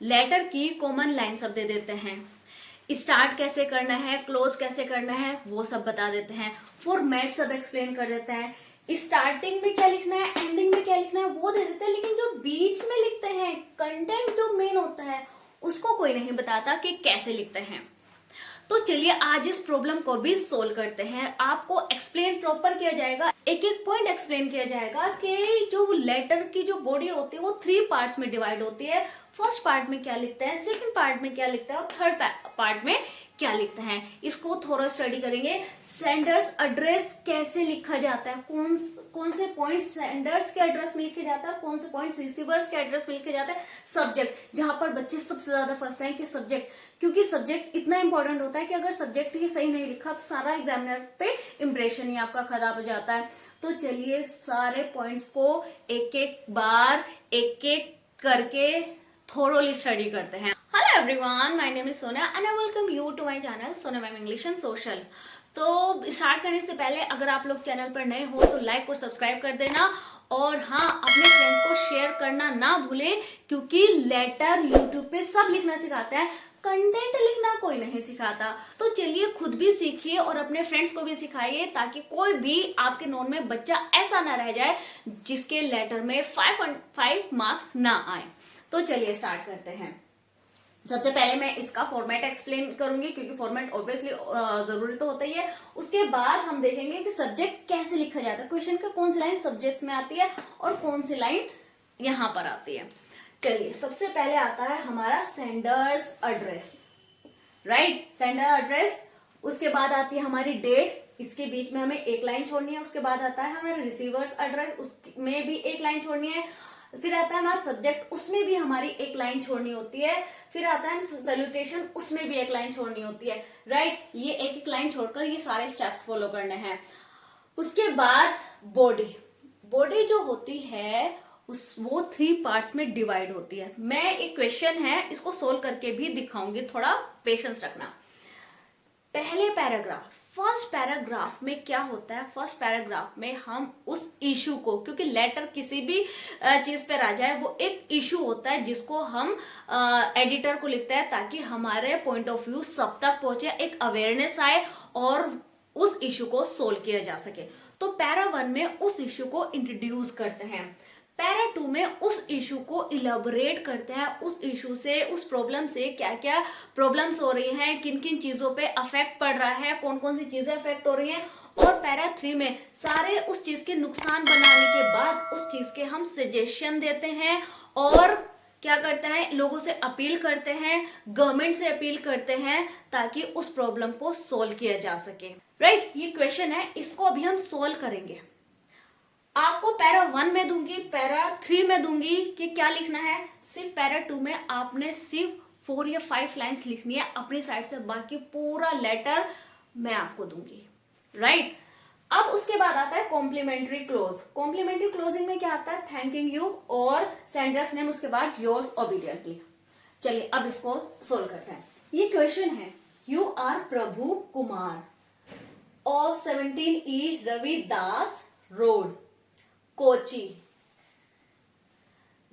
Letter की common line सब दे देते हैं। स्टार्ट कैसे करना है, क्लोज कैसे करना है, वो सब बता देते हैं। फॉर्मेट सब एक्सप्लेन कर देते हैं। स्टार्टिंग में क्या लिखना है, एंडिंग में क्या लिखना है, वो दे देते हैं। लेकिन जो बीच में लिखते हैं, कंटेंट जो मेन होता है, उसको कोई नहीं बताता कि कैसे लिखते हैं। तो चलिए आज इस प्रॉब्लम को भी सोल्व करते हैं। आपको एक्सप्लेन प्रॉपर किया जाएगा, एक एक पॉइंट एक्सप्लेन किया जाएगा कि जो लेटर की जो बॉडी होती है वो 3 पार्ट्स में डिवाइड होती है। फर्स्ट पार्ट में क्या लिखता है, सेकंड पार्ट में क्या लिखता है और थर्ड पार्ट में क्या लिखते हैं, इसको थोड़ा स्टडी करेंगे। सेंडर्स एड्रेस कैसे लिखा जाता है, कौन से पॉइंट सेंडर्स के एड्रेस में लिखे जाता है, कौन से पॉइंट रिसीवर्स के एड्रेस में लिखे जाता है। सब्जेक्ट, जहां पर बच्चे सबसे ज्यादा फंसते हैं कि सब्जेक्ट, क्योंकि सब्जेक्ट इतना इंपॉर्टेंट होता है कि अगर सब्जेक्ट ही सही नहीं लिखा तो सारा एग्जामिनर पे इंप्रेशन ही आपका खराब हो जाता है। तो चलिए सारे पॉइंट्स को एक एक बार एक एक करके थोरोली स्टडी करते हैं। Hello everyone, my name is Sona and I welcome you to my channel Sona ma'am English and social. तो स्टार्ट करने से पहले अगर आप लोग चैनल पर नए हो तो लाइक और सब्सक्राइब कर देना, और हाँ, अपने फ्रेंड्स को शेयर करना ना भूलें, क्योंकि लेटर यूट्यूब पे सब लिखना सिखाता है, कंटेंट लिखना कोई नहीं सिखाता। तो चलिए खुद भी सीखिए और अपने फ्रेंड्स को भी सिखाइए, ताकि कोई भी आपके नोन में बच्चा ऐसा ना रह जाए जिसके लेटर में 5 मार्क्स ना आए। तो चलिए स्टार्ट करते हैं। सबसे पहले मैं इसका फॉर्मेट एक्सप्लेन करूंगी, क्योंकि फॉर्मेट ऑब्वियसली जरूरी तो होता ही है। उसके बाद हम देखेंगे कि सब्जेक्ट कैसे लिखा जाता है, क्वेश्चन का कौन सी लाइन सब्जेक्ट्स में आती है और कौन सी लाइन यहां पर आती है। चलिए सबसे पहले आता है हमारा sender's address, right, sender address. उसके बाद आती है हमारी डेट, इसके बीच में हमें एक लाइन छोड़नी है। उसके बाद आता है हमारा रिसीवर्स एड्रेस, उसमें भी एक लाइन छोड़नी है। फिर आता है हमारा सब्जेक्ट, उसमें भी हमारी एक लाइन छोड़नी होती है। फिर आता है सैल्यूटेशन, उसमें भी एक लाइन छोड़नी होती है, राइट। ये एक एक लाइन छोड़कर ये सारे स्टेप्स फॉलो करने हैं। उसके बाद बॉडी, बॉडी जो होती है वो 3 पार्ट्स में डिवाइड होती है। मैं एक क्वेश्चन है इसको सोल्व करके भी दिखाऊंगी, थोड़ा पेशेंस रखना। पहले पैराग्राफ, फर्स्ट पैराग्राफ में क्या होता है, फर्स्ट पैराग्राफ में हम उस इशू को, क्योंकि लेटर किसी भी चीज पे आ जाए वो एक इशू होता है जिसको हम एडिटर को लिखते हैं, ताकि हमारे पॉइंट ऑफ व्यू सब तक पहुंचे, एक अवेयरनेस आए और उस इशू को सोल्व किया जा सके। तो पैरा 1 में उस इशू को इंट्रोड्यूस करते हैं। पैरा 2 में उस इशू को इलेबोरेट करते हैं, उस इशू से, उस प्रॉब्लम से क्या क्या प्रॉब्लम्स हो रही हैं, किन किन चीजों पे अफेक्ट पड़ रहा है, कौन कौन सी चीजें अफेक्ट हो रही हैं। और पैरा 3 में सारे उस चीज के नुकसान बनाने के बाद उस चीज के हम सजेशन देते हैं, और क्या करते हैं, लोगों से अपील करते हैं, गवर्नमेंट से अपील करते हैं, ताकि उस प्रॉब्लम को सोल्व किया जा सके, राइट। ये क्वेश्चन है, इसको अभी हम सोल्व करेंगे। आपको पैरा 1 में दूंगी, पैरा 3 में दूंगी कि क्या लिखना है। सिर्फ पैरा 2 में आपने सिर्फ 4 या 5 लाइंस लिखनी है अपनी साइड से, बाकी पूरा लेटर मैं आपको दूंगी, राइट। अब उसके बाद आता है कॉम्प्लीमेंट्री क्लोज। कॉम्प्लीमेंट्री क्लोजिंग में क्या आता है, थैंकिंग यू और सेंडर्स नेम, उसके बाद योर्स ओबीडियंटली। चलिए अब इसको सोल्व करते हैं। ये क्वेश्चन है, you are Prabhu Kumar of 17E Ravidas road, Kochi.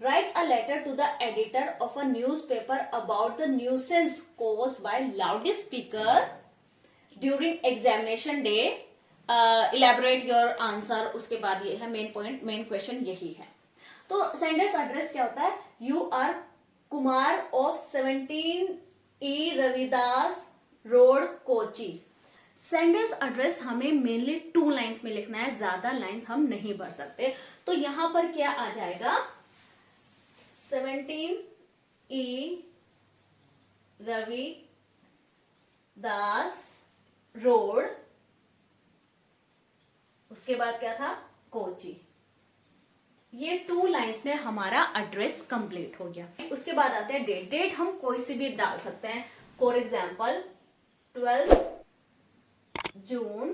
Write a letter to the editor of a newspaper about the nuisance caused by loudspeaker during examination day. Elaborate your answer. उसके बाद ये है मेन पॉइंट, मेन क्वेश्चन यही है। तो sender's address क्या होता है, you are Kumar of 17E Ravidas road Kochi. Sender's address हमें मेनली 2 लाइंस में लिखना है, ज्यादा लाइंस हम नहीं भर सकते। तो यहां पर क्या आ जाएगा, 17E रविदास रोड, उसके बाद क्या था, कोची। ये 2 लाइंस में हमारा एड्रेस कंप्लीट हो गया। उसके बाद आते हैं डेट। डेट हम कोई सी भी डाल सकते हैं, फॉर एग्जाम्पल 12 जून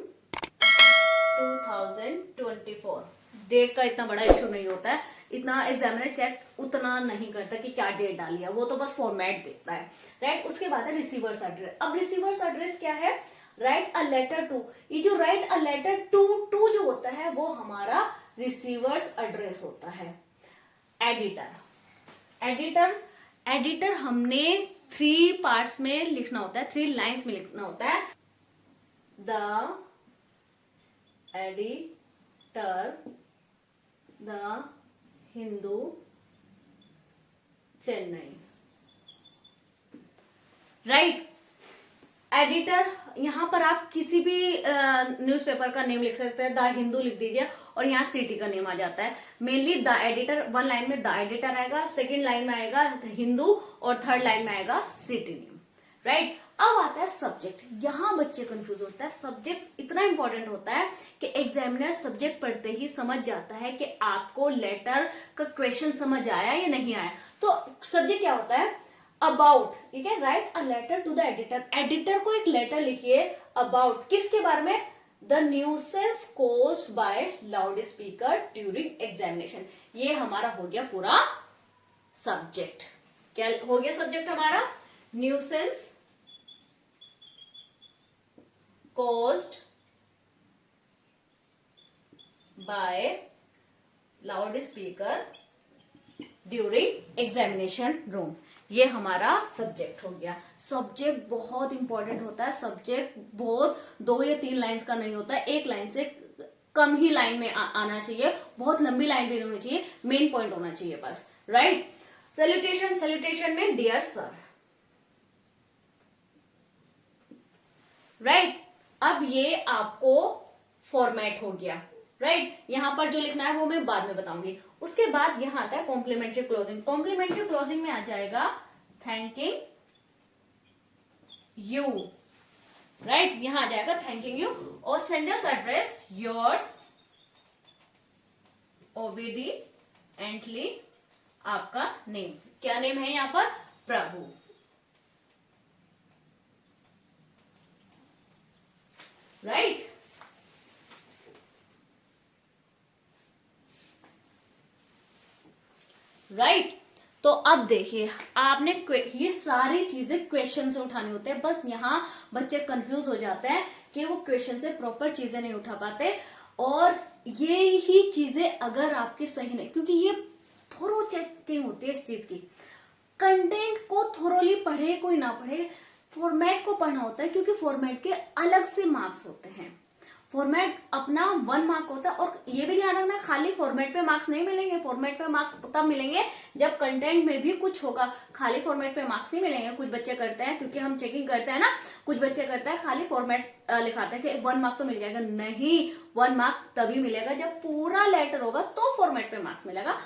2024। डेट का इतना बड़ा इशू नहीं होता है, इतना एग्जामिनर चेक उतना नहीं करता कि क्या डेट डाली है, वो तो बस फॉर्मेट देखता है, राइट। उसके बाद है रिसीवर्स एड्रेस। अब रिसीवर्स एड्रेस क्या है, राइट अ लेटर टू। ये जो राइट अ लेटर टू जो होता है वो हमारा रिसीवर्स एड्रेस होता है। एडिटर, एडिटर एडिटर हमने 3 पार्ट्स में लिखना होता है, 3 लाइन्स में लिखना होता है। The editor, the Hindu, Chennai, right. Editor, यहां पर आप किसी भी न्यूज़पेपर का नेम लिख सकते हैं, द हिंदू लिख दीजिए और यहाँ सिटी का नेम आ जाता है। मेनली द एडिटर, 1 लाइन में द एडिटर आएगा, सेकंड लाइन में आएगा हिंदू और थर्ड लाइन में आएगा सिटी नेम, राइट। अब आता है सब्जेक्ट। यहाँ बच्चे कंफ्यूज होता है। सब्जेक्ट इतना इंपॉर्टेंट होता है कि एग्जामिनर सब्जेक्ट पढ़ते ही समझ जाता है कि आपको लेटर का क्वेश्चन समझ आया या नहीं आया। तो सब्जेक्ट क्या होता है? अबाउट, ठीक है, write a letter to the editor. Editor को एक लेटर लिखिए अबाउट, किसके बारे में? The nuisance caused by loud speaker during examination. ये हमारा हो गया पूरा सब्जेक्ट। क्या हो गया सब्जेक्ट हमारा? Nuisance caused by loud speaker during examination room. ये हमारा सब्जेक्ट हो गया। सब्जेक्ट बहुत इंपॉर्टेंट होता है। सब्जेक्ट बहुत 2 या 3 लाइंस का नहीं होता है, 1 लाइन से कम ही लाइन में आना चाहिए, बहुत लंबी लाइन भी नहीं होनी चाहिए, मेन पॉइंट होना चाहिए बस, राइट। सैल्यूटेशन, सैल्यूटेशन में डियर सर, राइट। अब ये आपको फॉर्मेट हो गया, राइट। यहां पर जो लिखना है वो मैं बाद में बताऊंगी। उसके बाद यहां आता है कॉम्प्लीमेंट्री क्लोजिंग। कॉम्प्लीमेंट्री क्लोजिंग में आ जाएगा थैंकिंग यू, राइट। यहां आ जाएगा थैंकिंग यू और सेंडर्स एड्रेस योर्स ओबीडिएंटली, आपका नेम, क्या नेम है यहां पर? प्रभु, राइट। राइट। तो अब देखिए, आपने ये सारी चीजें क्वेश्चन से उठानी होते हैं। बस यहाँ बच्चे कंफ्यूज हो जाते हैं कि वो क्वेश्चन से प्रॉपर चीजें नहीं उठा पाते। और ये ही चीजें अगर आपकी सही नहीं, क्योंकि ये थोरो चेकिंग होती है इस चीज की। कंटेंट को थोरोली पढ़े कोई ना पढ़े, फॉर्मेट को पढ़ना होता है, क्योंकि फॉर्मेट के अलग से मार्क्स होते हैं। फॉर्मेट अपना 1 मार्क होता है। और ये भी ध्यान रखना, खाली फॉर्मेट पे मार्क्स नहीं मिलेंगे। फॉर्मेट पे मार्क्स तब मिलेंगे जब कंटेंट में भी कुछ होगा, खाली फॉर्मेट पे मार्क्स नहीं मिलेंगे। कुछ बच्चे करते हैं, क्योंकि हम चेकिंग करते हैं ना, कुछ बच्चे करते हैं खाली फॉर्मेट लिखाते हैं कि 1 मार्क तो मिल जाएगा। नहीं, 1 मार्क तभी मिलेगा जब पूरा लेटर होगा तो फॉर्मेट पे मार्क्स मिलेगा,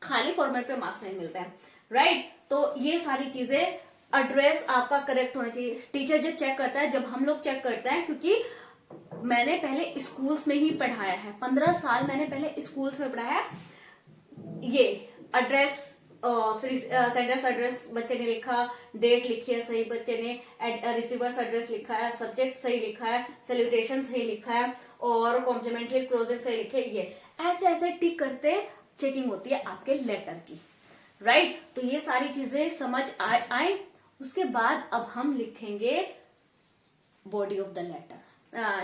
खाली फॉर्मेट पे मार्क्स नहीं मिलते हैं, राइट। तो ये सारी चीजें, एड्रेस आपका करेक्ट होना चाहिए। टीचर जब चेक करता है, जब हम लोग चेक करते हैं, क्योंकि मैंने पहले स्कूल्स में ही पढ़ाया है, 15 साल मैंने पहले स्कूल्स में पढ़ाया है। ये एड्रेस, सेंडर्स एड्रेस बच्चे ने लिखा, डेट लिखी है सही, बच्चे ने रिसीवर्स एड्रेस लिखा है, सब्जेक्ट सही लिखा है, सैल्यूटेशन सही लिखा है और कॉम्प्लीमेंट्री क्लोजिंग सही लिखे। ये ऐसे ऐसे टिक करते चेकिंग होती है आपके लेटर की, राइट। तो ये सारी चीजें समझ आए। उसके बाद अब हम लिखेंगे बॉडी ऑफ द लेटर।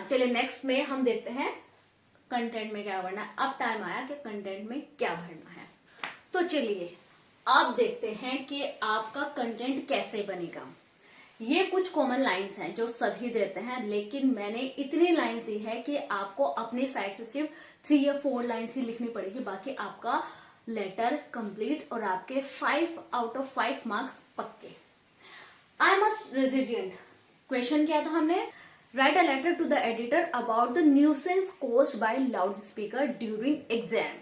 चलिए नेक्स्ट में हम देखते हैं कंटेंट में क्या भरना है। अब टाइम आया कि कंटेंट में क्या भरना है। तो चलिए अब देखते हैं कि आपका कंटेंट कैसे बनेगा। ये कुछ कॉमन लाइंस हैं जो सभी देते हैं, लेकिन मैंने इतनी लाइंस दी है कि आपको अपनी साइड से सिर्फ 3 या 4 लाइंस ही लिखनी पड़ेगी, बाकी आपका लेटर कंप्लीट और आपके 5 आउट ऑफ 5 मार्क्स पक्के। I am a resident, question क्या था हमने? Write a letter to the editor about the nuisance caused by loud speaker during exam.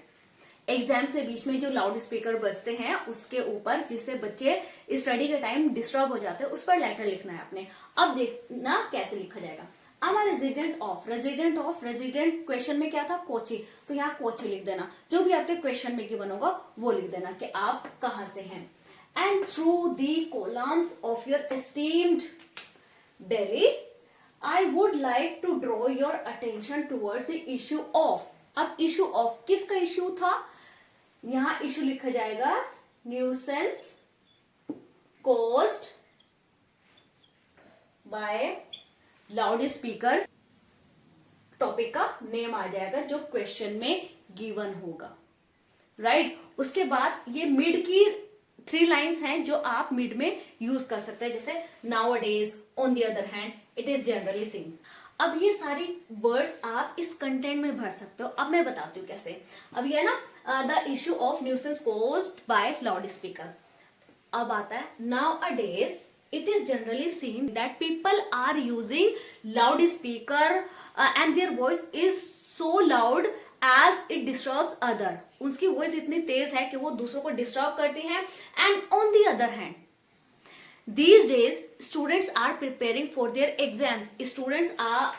Exam से बीच में जो लाउड स्पीकर बजते हैं उसके ऊपर, जिससे बच्चे स्टडी के टाइम डिस्टर्ब हो जाते हैं, उस पर लेटर लिखना है आपने। अब देखना कैसे लिखा जाएगा। I am resident of, resident of, resident question में क्या था? कोची, तो यहाँ कोची लिख देना। जो भी आपके क्वेश्चन में गिवन होगा वो लिख देना कि आप कहाँ से हैं। And through the columns of your esteemed Delhi, I would like to draw your attention towards the issue of। अब issue of किसका issue था? यहां issue लिखा जाएगा nuisance caused by loudspeaker। Topic का नेम आ जाएगा जो क्वेश्चन में गिवन होगा, राइट। उसके बाद ये मिड की 3 लाइन्स हैं जो आप मिड में यूज कर सकते हैं, जैसे nowadays, on the other hand, it is generally seen. अब ये सारी वर्ड्स आप इस कंटेंट में भर सकते हो। अब मैं बताती हूँ कैसे। अब ये है ना the issue of nuisance caused by loud speaker. अब आता है nowadays it is generally seen that people are using loudspeaker and their voice is so loud as it disturbs other। उनकी वॉइस इतनी तेज है कि वो दूसरों को डिस्टर्ब करती है। And on the other hand these days students are preparing for their exams। Students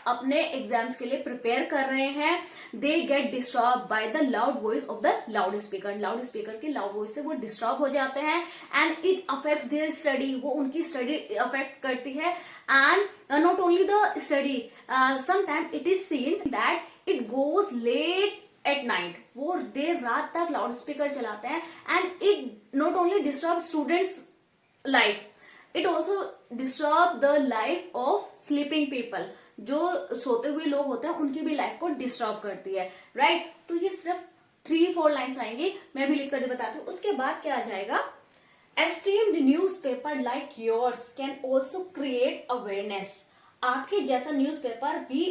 अपने एग्जाम्स के लिए प्रिपेयर कर रहे हैं। they get disturbed by the loud voice of the loudspeaker। Loud speaker की लाउड वॉइस से वो डिस्टर्ब हो जाते हैं। And it affects their study, वो उनकी स्टडी अफेक्ट करती है। And not only the study, sometime it is seen that it goes late at night. वो देर रात तक लाउड स्पीकर चलाते हैं। And it not only disturb students life, it also disturb the life of sleeping people. जो सोते हुए लोग होते हैं उनकी भी लाइफ को डिस्टर्ब करती है, राइट। तो ये सिर्फ 3-4 लाइन्स आएंगी, मैं भी लिख कर बताती हूँ। उसके बाद क्या आ जाएगा, esteemed newspaper like yours can also create awareness. आपके जैसा न्यूज़पेपर भी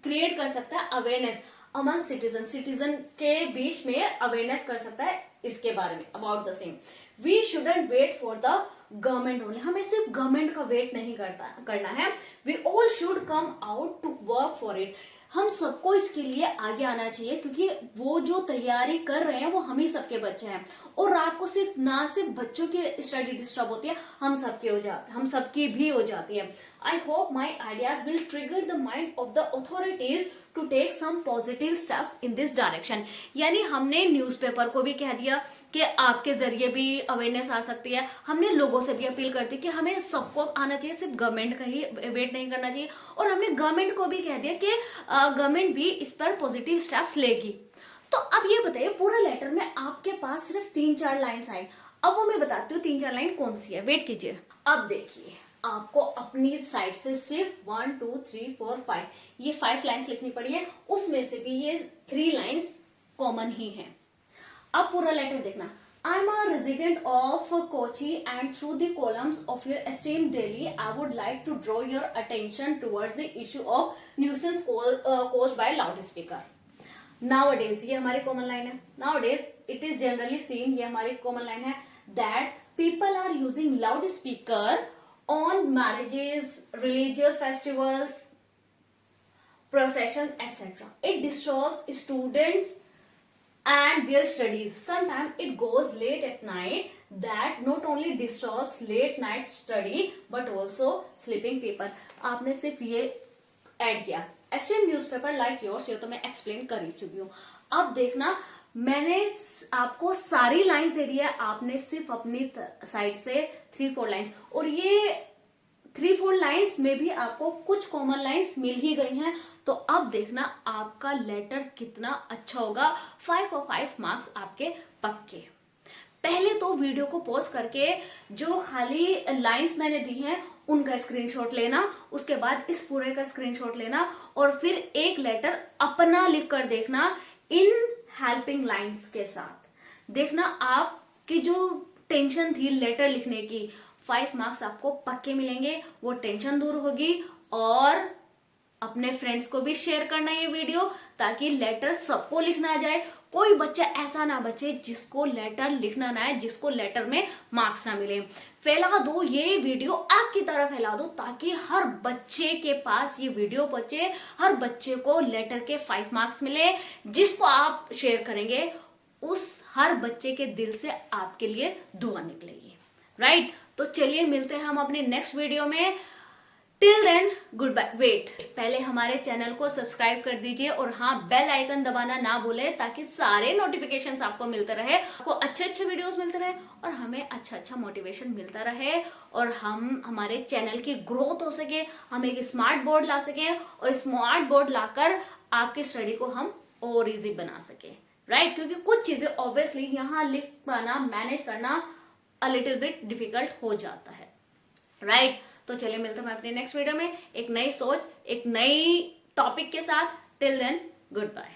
क्रिएट कर सकता है अवेयरनेस अमंग सिटीजन, सिटीजन के बीच में अवेयरनेस कर सकता है इसके बारे में, about the same. We shouldn't wait for the government only, हमें सिर्फ गवर्नमेंट का वेट नहीं करना है। We all should come out to work for it. हम सबको इसके लिए आगे आना चाहिए, क्योंकि वो जो तैयारी कर रहे हैं वो हम ही सबके बच्चे हैं। और रात को सिर्फ बच्चों की स्टडी डिस्टर्ब होती है, हम सबकी भी हो जाती है। I hope my ideas will trigger the mind of the authorities to take some positive steps in this direction। यानी हमने न्यूज़पेपर को भी कह दिया कि आपके जरिए भी अवेयरनेस आ सकती है। हमने लोगों से भी अपील करती कि हमें सबको आना चाहिए, सिर्फ गवर्नमेंट का ही वेट नहीं करना चाहिए। और हमने गवर्नमेंट को भी कह दिया कि गवर्नमेंट भी इस पर पॉजिटिव स्टेप्स लेगी। तो अब ये बताइए, पूरा लेटर में आपके पास सिर्फ 3-4 लाइन्स आए। अब वो मैं बताती हूँ 3-4 लाइन कौन सी है, वेट कीजिए। अब देखिए, आपको अपनी साइड से सिर्फ 1 2 3 4 5 ये 5 लाइन्स लिखनी पड़ी है। उसमें से भी ये 3 लाइन्स कॉमन ही हैं। अब पूरा लेटर देखना। I am a resident of Kochi and through the columns of your esteemed daily, I would like to draw your attention towards the issue of nuisance caused by loudspeaker। Nowadays, ये हमारी common line है। Nowadays, it is generally seen, ये हमारी common line है, that people are using loudspeaker on marriages, religious festivals, procession, etc. It disturbs students and their studies. Sometimes it goes late at night, that not only disturbs late night study but also sleeping people। आपने सिर्फ ये add किया, esteemed newspaper like yours, ये तो मैं explain कर ही चुकी हूँ। अब देखना, मैंने आपको सारी लाइंस दे दी है, आपने सिर्फ अपनी साइड से 3-4 लाइंस, और ये 3-4 लाइंस में भी आपको कुछ कॉमन लाइंस मिल ही गई हैं। तो अब देखना आपका लेटर कितना अच्छा होगा। 5 और 5 मार्क्स आपके पक्के। पहले तो वीडियो को पॉज करके जो खाली लाइंस मैंने दी हैं उनका स्क्रीनशॉट लेना, उसके बाद इस पूरे का स्क्रीनशॉट लेना, और फिर एक लेटर अपना लिख कर देखना इन हेल्पिंग लाइंस के साथ। देखना आपकी जो टेंशन थी लेटर लिखने की, 5 मार्क्स आपको पक्के मिलेंगे, वो टेंशन दूर होगी। और अपने फ्रेंड्स को भी शेयर करना ये वीडियो, ताकि लेटर सबको लिखना आ जाए। कोई बच्चा ऐसा ना बचे जिसको लेटर लिखना ना आए, जिसको लेटर में मार्क्स ना मिले। फैला दो ये वीडियो, आग की तरह फैला दो, ताकि हर बच्चे के पास ये वीडियो पहुंचे, हर बच्चे को लेटर के 5 मार्क्स मिले। जिसको आप शेयर करेंगे उस हर बच्चे के दिल से आपके लिए दुआ निकलेगी, राइट। तो चलिए मिलते हैं हम अपने नेक्स्ट वीडियो में। Till then goodbye. Wait, पहले हमारे चैनल को सब्सक्राइब कर दीजिए, और हाँ, बेल आइकन दबाना ना भूलें, ताकि सारे नोटिफिकेशंस आपको मिलते रहे, आपको अच्छे विडियोस मिलते रहे, और हमें अच्छा मोटिवेशन मिलता रहे, और हम हमारे चैनल की ग्रोथ हो सके, हम एक स्मार्ट बोर्ड ला सके, और स्मार्ट बोर्ड लाकर आपकी स्टडी को हम और इजी बना सके, राइट। क्योंकि कुछ चीजें ऑब्वियसली यहाँ लिख पाना, मैनेज करना अ लिटिल बिट डिफिकल्ट हो जाता है, राइट। तो चलिए मिलते हैं अपने नेक्स्ट वीडियो में एक नई सोच, एक नई टॉपिक के साथ। Till then good bye.